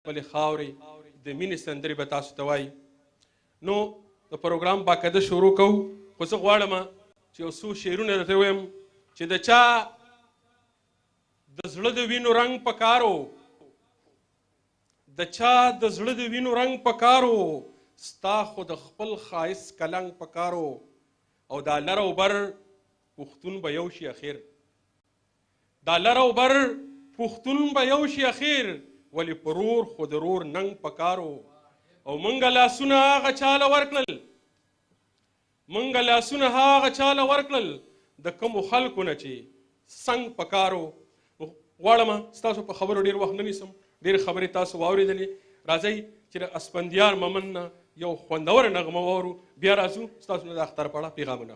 خپلې خاورې د مینې سندرې به تاسو ته وایي. نو د پروګرام باقاعده شروع کوو، خو زه غواړم چې یو څو شعرونه درته ووایم چې د چا د زړه د وینو رنګ پکار و، د چا د زړه د وینو رنګ پکار و، ستا خو د خپل ښایست کلنګ پکار و، او دا لر او بر پښتون به یو شي اخیر، دا لر او بر پښتون به یو شي اخیر، ولې پرور خو د رور ننګ پکار و. او منګه لاسونه هغه چاله ورکړل، منګه لاسونه هغه چاله ورکړل د کومو خلکو نه چې څنګ پکار و. غواړم ستاسو په خبرو ډېر وخت نه نیسم، ډېرې خبرې تاسو واورېدلې. راځئ چې د اسفندیار ممن نه یو خوندوره نغمه واورو، بیا راځو ستاسو نه د اختر په اړه پیغامونه.